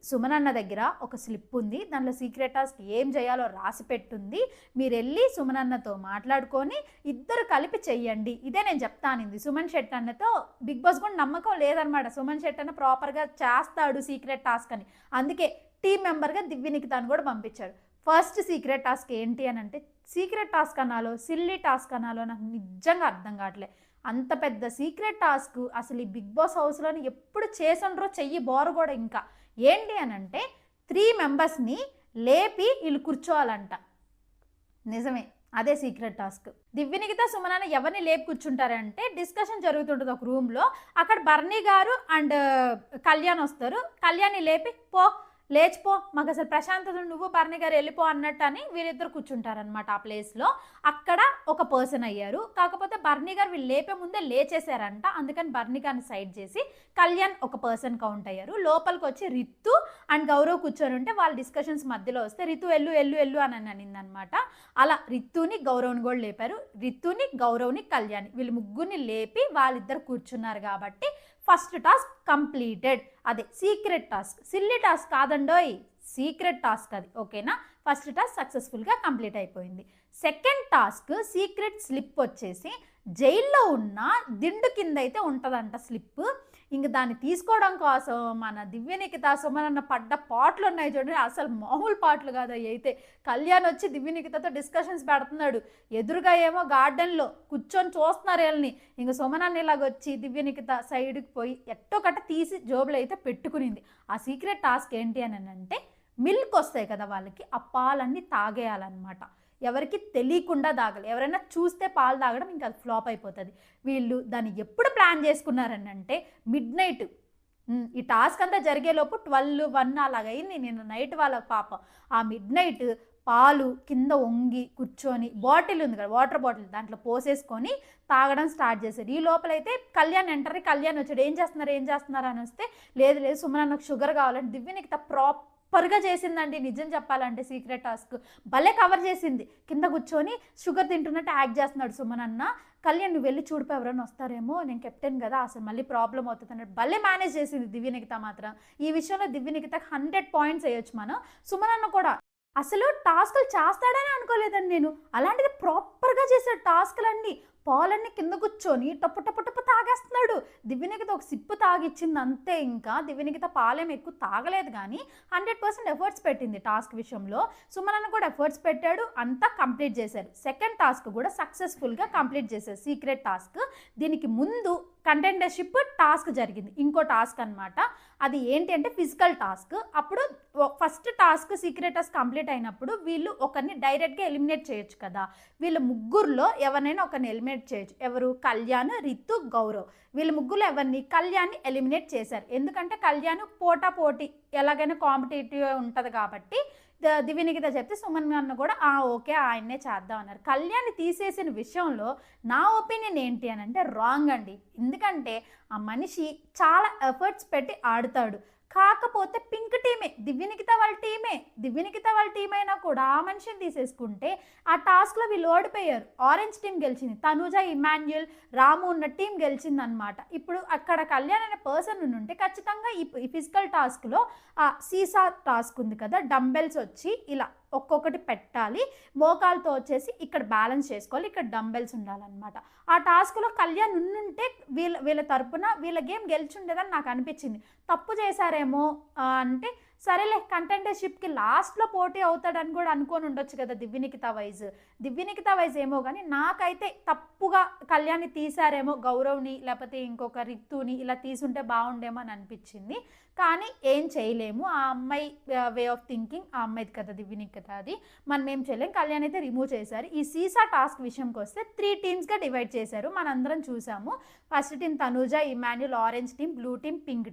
సుమన్ అన్న దగ్గర ఒక స్లిప్ ఉంది, దాంట్లో సీక్రెట్ టాస్క్ ఏం చేయాలో రాసి పెట్టుంది, మీరు వెళ్ళి సుమన్ అన్నతో మాట్లాడుకొని ఇద్దరు కలిపి చెయ్యండి, ఇదే నేను చెప్తానింది. సుమన్ శెట్టి అన్నతో బిగ్ బాస్ కూడా నమ్మకం లేదనమాట, సుమన్ శెట్టి అన్న ప్రాపర్గా చేస్తాడు సీక్రెట్ టాస్క్ అని. అందుకే టీం మెంబర్గా దివ్యనిఖితాన్ని కూడా పంపించాడు. ఫస్ట్ సీక్రెట్ టాస్క్ ఏంటి అని అంటే సీక్రెట్ టాస్క్ అనాలో సిల్లీ టాస్క్ అనాలో నాకు నిజంగా అర్థం కావట్లే. అంత పెద్ద సీక్రెట్ టాస్క్ అసలు ఈ బిగ్ బాస్ హౌస్లోని ఎప్పుడు చేసుండ్రో చెయ్యి బోరు కూడా. ఇంకా ఏంటి అని అంటే 3 మెంబర్స్ని లేపి వీళ్ళు కూర్చోవాలంట. నిజమే, అదే సీక్రెట్ టాస్క్. దివ్యనిఖిత సుమన్ ఎవరిని లేపి కూర్చుంటారంటే డిస్కషన్ జరుగుతుంటుంది ఒక రూమ్లో, అక్కడ బర్నీ గారు అండ్ కళ్యాణ్ వస్తారు. కళ్యాణ్ని లేపి లేచిపో, మాకు అసలు ప్రశాంతత, నువ్వు బర్నీ గారు వెళ్ళిపో అన్నట్టు అని వీళ్ళిద్దరు కూర్చుంటారనమాట ఆ ప్లేస్లో. అక్కడ ఒక పర్సన్ అయ్యారు, కాకపోతే బర్నీ గారు వీళ్ళు లేపే ముందే లేచేశారంట, అందుకని బర్నీ గారిని సైడ్ చేసి కళ్యాణ్ ఒక పర్సన్ కౌంట్ అయ్యారు. లోపలికి వచ్చి రితు అండ్ గౌరవ్ కూర్చొని ఉంటే వాళ్ళ డిస్కషన్స్ మధ్యలో వస్తే రితు ఎల్లు అని అనిందనమాట. అలా రితుని గౌరవ్ని కూడా లేపారు. రితుని గౌరవ్ని కళ్యాణ్ వీళ్ళు ముగ్గురిని లేపి వాళ్ళిద్దరు కూర్చున్నారు కాబట్టి ఫస్ట్ టాస్క్ కంప్లీటెడ్. అదే సీక్రెట్ టాస్క్, సిల్లీ టాస్క్ కాదండోయ్, సీక్రెట్ టాస్క్ అది. ఓకేనా, ఫస్ట్ టాస్క్ సక్సెస్ఫుల్గా కంప్లీట్ అయిపోయింది. సెకండ్ టాస్క్ సీక్రెట్ స్లిప్ వచ్చేసి జైల్లో ఉన్న దిండు కింద అయితే ఉంటుందంట స్లిప్. ఇంక దాన్ని తీసుకోవడం కోసం మన దివ్యనిఖిత సుమన్ అన్న పడ్డ పాటలు ఉన్నాయి చూడండి, అసలు మామూలు పాటలు కాదు అవి అయితే. కళ్యాణ్ వచ్చి దివ్యనిఖితతో డిస్కషన్స్ పెడుతున్నాడు, ఎదురుగా ఏమో గార్డెన్లో కూర్చొని చూస్తున్నారు వీళ్ళని. ఇంక సుమన్ అన్న ఇలాగొచ్చి దివ్యనిఖిత సైడ్కి పోయి ఎట్టో కట్ట తీసి జోబులో అయితే పెట్టుకునింది. ఆ సీక్రెట్ టాస్క్ ఏంటి అని అంటే మిల్క్ వస్తాయి కదా వాళ్ళకి, ఆ పాలన్నీ తాగేయాలన్నమాట. ఎవరికి తెలియకుండా తాగాలి, ఎవరైనా చూస్తే పాలు తాగడం ఇంకా అది ఫ్లాప్ అయిపోతుంది. వీళ్ళు దాన్ని ఎప్పుడు ప్లాన్ చేసుకున్నారని అంటే మిడ్-నైట్, ఈ టాస్క్ అంతా జరిగేలోపు 12-1 అలాగైంది నేను నైట్ వాళ్ళ పాపం. ఆ మిడ్-నైట్ పాలు కింద వంగి కూర్చొని బాటిల్ ఉంది కదా వాటర్ బాటిల్, దాంట్లో పోసేసుకొని తాగడం స్టార్ట్ చేశారు. ఈ లోపలైతే కళ్యాణ్ కళ్యాణ్ వచ్చాడు, ఏం చేస్తున్నారు అని వస్తే లేదు సుమన్ నాకు షుగర్ కావాలంటే దివ్యనిఖిత ప్రాపర్గా చేసిందండి. నిజం చెప్పాలంటే సీక్రెట్ టాస్క్ భలే కవర్ చేసింది. కింద కూర్చొని షుగర్ తింటున్నట్టు యాక్ట్ చేస్తున్నాడు సుమన్ అన్న. కళ్యాణ్ నువ్వు వెళ్ళి చూడిపో ఎవరైనా వస్తారేమో, నేను కెప్టెన్ కదా అసలు మళ్ళీ ప్రాబ్లం అవుతుంది అన్నట్టు భలే మేనేజ్ చేసింది దివ్యనిఖిత మాత్రం. ఈ విషయంలో దివ్యనిఖితకి 100 పాయింట్స్ వేయొచ్చు మనం. సుమన్ అన్న కూడా అసలు టాస్కులు చేస్తాడని అనుకోలేదండి నేను, అలాంటిది ప్రాపర్గా చేశాడు టాస్కులన్నీ. పాలన్నీ కింద కూర్చొని టప్పు టప్పు టప్పు తాగేస్తున్నాడు. దివ్యనికిత ఒక సిప్పు తాగిచ్చింది అంతే. ఇంకా దివ్యనికిత పాలేం ఎక్కువ తాగలేదు, కానీ 100% ఎఫర్ట్స్ పెట్టింది టాస్క్ విషయంలో. సుమన్ కూడా ఎఫర్ట్స్ పెట్టాడు, అంతా కంప్లీట్ చేశారు. సెకండ్ టాస్క్ కూడా సక్సెస్ఫుల్గా కంప్లీట్ చేశారు, సీక్రెట్ టాస్క్. దీనికి ముందు కంటెండర్షిప్ టాస్క్ జరిగింది, ఇంకో టాస్క్ అనమాట. అది ఏంటి అంటే ఫిజికల్ టాస్క్. అప్పుడు first task secret task complete అయినప్పుడు వీళ్ళు ఒకరిని డైరెక్ట్గా ఎలిమినేట్ చేయొచ్చు కదా. వీళ్ళ ముగ్గురులో ఎవరినైనా ఒకరిని ఎలిమినేట్ చేయొచ్చు. ఎవరు? కళ్యాణ్, రితు, గౌరవ్. వీళ్ళ ముగ్గురు ఎవరిని? కళ్యాణ్ని ఎలిమినేట్ చేశారు. ఎందుకంటే కళ్యాణ్ పోటీ ఎలాగైనా కాంపిటేటివ్ ఉంటుంది కాబట్టి దివ్యనికిత చెప్తే సుమన్ అన్న కూడా ఓకే ఆయన్నే చేద్దాం అన్నారు. కళ్యాణ్ తీసేసిన విషయంలో నా ఒపీనియన్ ఏంటి అని అంటే రాంగ్ అండి. ఎందుకంటే ఆ మనిషి చాలా ఎఫర్ట్స్ పెట్టి ఆడుతాడు. కాకపోతే పింక్ టీమే, దివ్యనికిత వాళ్ళ టీం అయినా కూడా ఆ మనిషిని తీసేసుకుంటే ఆ టాస్క్లో వీళ్ళు ఓడిపోయారు. ఆరెంజ్ టీం గెలిచింది, తనుజ, ఇమాన్యుయల్, రాము ఉన్న టీం గెలిచింది అనమాట. ఇప్పుడు అక్కడ కళ్యాణ్ అనే పర్సన్ ఉంటే ఖచ్చితంగా ఈ ఫిజికల్ టాస్క్లో సీసా టాస్క్ ఉంది కదా, డంబెల్స్ వచ్చి ఇలా ఒక్కొక్కటి పెట్టాలి, మోకాలతో వచ్చేసి ఇక్కడ బ్యాలెన్స్ చేసుకోవాలి, ఇక్కడ డంబెల్స్ ఉండాలన్నమాట. ఆ టాస్క్లో కళ్యాణ్ ఉంటే వీళ్ళ తరపున వీళ్ళ గేమ్ గెలిచుండేదని నాకు అనిపించింది. తప్పు చేశారేమో అంటే సరేలే, కంటెండర్షిప్కి లాస్ట్లో పోటీ అవుతాడని కూడా అనుకొని ఉండొచ్చు కదా దివ్యనికిత వైజ్ ఏమో. కానీ నాకైతే తప్పుగా కళ్యాణ్ని తీశారేమో, గౌరవ్ని లేకపోతే ఇంకొక రితుని ఇలా తీసుంటే బాగుండేమో అని అనిపించింది. కానీ ఏం చేయలేము, ఆ అమ్మాయి వే ఆఫ్ థింకింగ్ ఆ అమ్మాయిది కదా దివ్యనికిత, అది మనం ఏం చేయలేము. కళ్యాణ్ అయితే రిమూవ్ చేశారు. ఈ సీసా టాస్క్ విషయంకి వస్తే 3 టీమ్స్గా డివైడ్ చేశారు, మనందరం చూసాము. First team Tanuja, Emmanuel, orange team, blue team, pink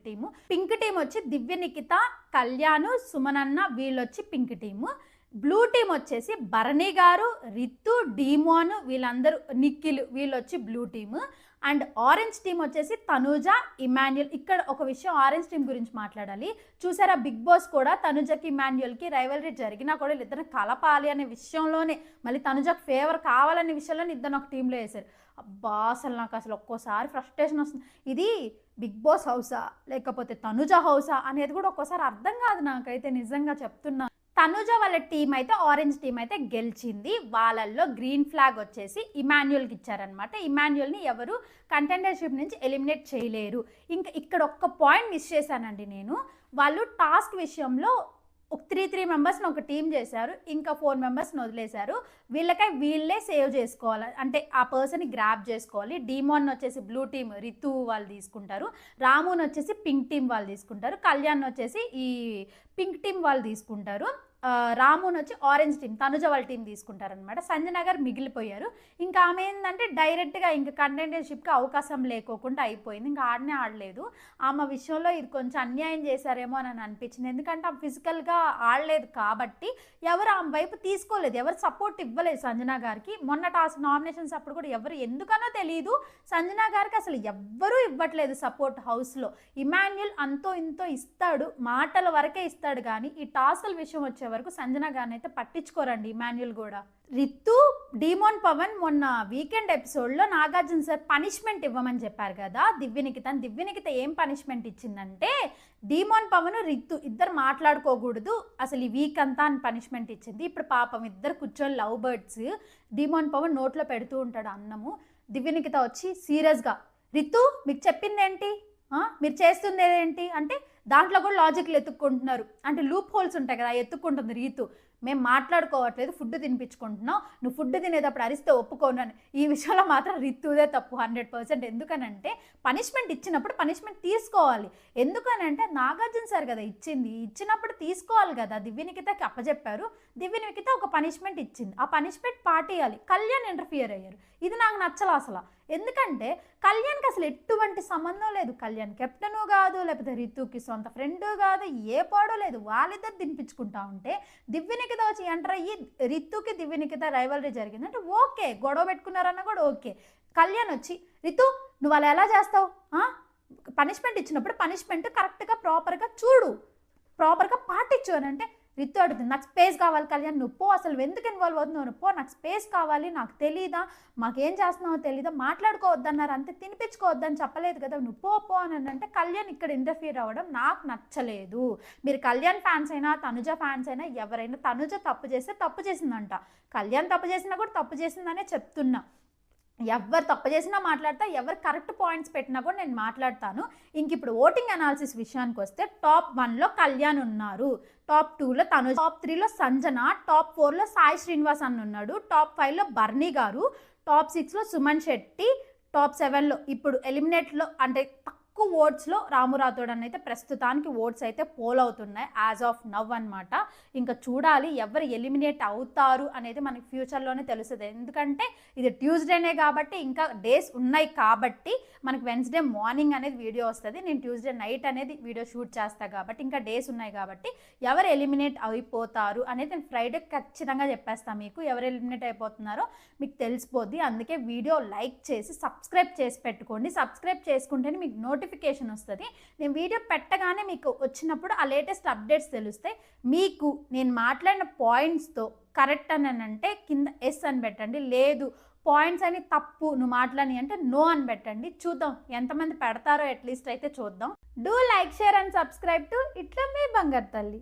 team వచ్చి దివ్యనికిత, కళ్యాణ్, సుమనన్న వీళ్ళు వచ్చి పింక్ టీము. బ్లూ టీం వచ్చేసి భరణి గారు, రితు, డీమోన్ వీళ్ళందరూ, నిఖిల్ వీళ్ళు వచ్చి blue team. And orange team వచ్చేసి తనుజ, ఇమాన్యుయల్. ఇక్కడ ఒక విషయం ఆరెంజ్ టీం గురించి మాట్లాడాలి. చూసారా, బిగ్ బాస్ కూడా తనుజకి ఇమాన్యుయల్కి రైవలరీ జరిగినా కూడా వీళ్ళిద్దరిని కలపాలి అనే విషయంలోనే, మళ్ళీ తనుజకు ఫేవర్ కావాలనే విషయంలోనే ఇద్దరు ఒక టీంలో వేశారు. అబ్బా నాకు అసలు ఒక్కోసారి ఫ్రస్ట్రేషన్ వస్తుంది. ఇది బిగ్ బాస్ హౌసా లేకపోతే తనుజ హౌసా అనేది కూడా ఒక్కోసారి అర్థం కాదు నాకైతే, నిజంగా చెప్తున్నా. తనుజ వాళ్ళ టీం అయితే, ఆరెంజ్ టీం అయితే గెలిచింది. వాళ్ళల్లో గ్రీన్ ఫ్లాగ్ వచ్చేసి ఇమాన్యుయల్కి ఇచ్చారనమాట. ఇమాన్యుయల్ని ఎవరు కంటెండర్షిప్ నుంచి ఎలిమినేట్ చేయలేరు. ఇంకా ఇక్కడ ఒక్క పాయింట్ మిస్ చేశానండి నేను. వాళ్ళు టాస్క్ విషయంలో ఒక 3 మెంబర్స్ని ఒక టీం చేశారు, ఇంకా 4 మెంబర్స్ని వదిలేశారు. వీళ్ళే సేవ్ చేసుకోవాలి, అంటే ఆ పర్సన్ని గ్రాప్ చేసుకోవాలి. డీమోన్ వచ్చేసి బ్లూ టీం రితు వాళ్ళు తీసుకుంటారు, రామున్ వచ్చేసి పింక్ టీం వాళ్ళు తీసుకుంటారు, కళ్యాణ్ వచ్చేసి ఈ పింక్ టీం వాళ్ళు తీసుకుంటారు, రామున్ వచ్చి ఆరెంజ్ టీం తనుజ వాళ్ళ టీం తీసుకుంటారనమాట. సంజన గారు మిగిలిపోయారు. ఇంకా ఆమె ఏంటంటే డైరెక్ట్గా ఇంకా కంటెండర్షిప్కి అవకాశం లేకోకుండా అయిపోయింది, ఇంకా ఆడలేదు. ఆమె విషయంలో ఇది కొంచెం అన్యాయం చేశారేమో అని అనిపించింది. ఎందుకంటే ఆమె ఫిజికల్గా ఆడలేదు కాబట్టి ఎవరు ఆమె వైపు తీసుకోలేదు, ఎవరు సపోర్ట్ ఇవ్వలేదు సంజన గారికి. మొన్న టాస్క్ నామినేషన్స్ అప్పుడు కూడా ఎవరు ఎందుకనో తెలియదు, సంజన గారికి అసలు ఎవ్వరూ ఇవ్వట్లేదు సపోర్ట్ హౌస్లో. ఇమాన్యుయల్ అంతో ఇంతో ఇస్తాడు, మాటల వరకే ఇస్తాడు, కానీ ఈ టాస్క్ల విషయం వచ్చే వరకు సంజన గారిని అయితే పట్టించుకోరండి ఇమాన్యుయల్ కూడా. రితు, డీమోన్, పవన్ మొన్న వీకెండ్ ఎపిసోడ్లో నాగార్జున సార్ పనిష్మెంట్ ఇవ్వమని చెప్పారు కదా దివ్యనికిత ఏం పనిష్మెంట్ ఇచ్చిందంటే, డీమోన్, పవన్, రితు ఇద్దరు మాట్లాడుకోకూడదు అసలు ఈ వీక్ అంతా అని పనిష్మెంట్ ఇచ్చింది. ఇప్పుడు పాపం ఇద్దరు కూర్చొని లవ్ బర్డ్స్, డీమోన్, పవన్ నోట్లో పెడుతూ ఉంటాడు అన్నము. దివ్యనికిత వచ్చి సీరియస్గా, రితు మీకు చెప్పింది ఏంటి, మీరు చేస్తుంది ఏంటి అంటే దాంట్లో కూడా లాజిక్లు ఎత్తుక్కుంటున్నారు, అంటే లూప్ హోల్స్ ఉంటాయి కదా, ఎత్తుక్కుంటుంది రీతు. మేము మాట్లాడుకోవట్లేదు, ఫుడ్ తినిపించుకుంటున్నాం, నువ్వు ఫుడ్ తినేటప్పుడు అరిస్తే ఒప్పుకోను అని. ఈ విషయంలో మాత్రం రితుదే తప్పు 100%. ఎందుకనంటే పనిష్మెంట్ ఇచ్చినప్పుడు పనిష్మెంట్ తీసుకోవాలి. ఎందుకనంటే నాగార్జున సార్ కదా ఇచ్చినప్పుడు తీసుకోవాలి కదా. దివ్యనికితకి అప్పచెప్పారు, దివ్యనికిత ఒక పనిష్మెంట్ ఇచ్చింది, ఆ పనిష్మెంట్ పాటియాలి. కళ్యాణ్ ఇంటర్ఫియర్ అయ్యారు, ఇది నాకు నచ్చల అసలు. ఎందుకంటే కళ్యాణ్కి అసలు ఎటువంటి సంబంధం లేదు, కళ్యాణ్ కెప్టెను కాదు, లేకపోతే రితుకి సొంత ఫ్రెండ్ కాదు, ఏ పాడో లేదు. వాళ్ళిద్దరు తినిపించుకుంటా ఉంటే దివ్యనికిత వచ్చి ఎంటర్ అయ్యి రితుకి దివ్యనికిత రైవలరీ జరిగింది అంటే ఓకే, గొడవ పెట్టుకున్నారన్న కూడా ఓకే. కళ్యాణ్ వచ్చి రితు నువ్వు అలా ఎలా చేస్తావు, పనిష్మెంట్ ఇచ్చినప్పుడు పనిష్మెంట్ కరెక్ట్గా ప్రాపర్గా చూడు, ప్రాపర్గా పాటించు అని అంటే రితు అడుగుతుంది, నాకు స్పేస్ కావాలి కళ్యాణ్, నువ్వు పో, అసలు ఎందుకు ఇన్వాల్వ్ అవుతున్నావు, నువ్వు పో, నాకు స్పేస్ కావాలి, నాకు తెలీదా, మాకేం చేస్తున్నావో తెలీదా, మాట్లాడుకోవద్దన్నారు అంతే, తినిపించుకోవద్దని చెప్పలేదు కదా, నువ్వు పో అని అంటే కళ్యాణ్ ఇక్కడ ఇంటర్ఫియర్ అవ్వడం నాకు నచ్చలేదు. మీరు కళ్యాణ్ ఫ్యాన్స్ అయినా తనుజ ఫ్యాన్స్ అయినా ఎవరైనా, తనుజ తప్పు చేస్తే తప్పు చేసిందంట, కళ్యాణ్ తప్పు చేసినా కూడా తప్పు చేసిందనే చెప్తున్నా. ఎవరు తప్పు చేసినా మాట్లాడతా, ఎవరు కరెక్ట్ పాయింట్స్ పెట్టినా కూడా నేను మాట్లాడతాను. ఇంక ఇప్పుడు ఓటింగ్ అనాలిసిస్ విషయానికి వస్తే టాప్ 1లో కళ్యాణ్ ఉన్నారు, టాప్ 2లో తనుజ, టాప్ 3లో సంజన, టాప్ 4లో సాయి శ్రీనివాస్ అన్న ఉన్నాడు, టాప్ 5లో బర్నీ గారు, టాప్ 6లో సుమన్ శెట్టి, టాప్ 7లో ఇప్పుడు ఎలిమినేట్లో అంటే తక్కువ ఓట్స్లో రాము రాథోడ్ అని అయితే ప్రస్తుతానికి ఓట్స్ అయితే పోల్ అవుతున్నాయి యాజ్ ఆఫ్ నవ్ అనమాట. ఇంకా చూడాలి ఎవరు ఎలిమినేట్ అవుతారు అనేది మనకి ఫ్యూచర్లోనే తెలుస్తుంది. ఎందుకంటే ఇది ట్యూస్డేనే కాబట్టి ఇంకా డేస్ ఉన్నాయి కాబట్టి మనకి వెన్స్డే మార్నింగ్ అనేది వీడియో వస్తుంది, నేను ట్యూస్డే నైట్ అనేది వీడియో షూట్ చేస్తాను కాబట్టి ఇంకా డేస్ ఉన్నాయి కాబట్టి ఎవరు ఎలిమినేట్ అయిపోతారు అనేది నేను ఫ్రైడే ఖచ్చితంగా చెప్పేస్తాను మీకు. ఎవరు ఎలిమినేట్ అయిపోతున్నారో మీకు తెలిసిపోద్ది. అందుకే వీడియో లైక్ చేసి సబ్స్క్రైబ్ చేసి పెట్టుకోండి. సబ్స్క్రైబ్ చేసుకుంటేనే మీకు నోటిఫికేషన్ వస్తుంది. నేను వీడియో పెట్టగానే మీకు వచ్చినప్పుడు ఆ లేటెస్ట్ అప్డేట్స్ తెలుస్తాయి. మీకు నేను మాట్లాడిన పాయింట్స్తో కరెక్ట్ అని అంటే కింద ఎస్ అని పెట్టండి, లేదు పాయింట్స్ అని తప్పు నువ్వు మాట్లాడి అంటే నో అని పెట్టండి. చూద్దాం ఎంతమంది పెడతారో అట్లీస్ట్ అయితే చూద్దాం. Do like, share and subscribe to ఇట్లా మీ బంగారు తల్లి.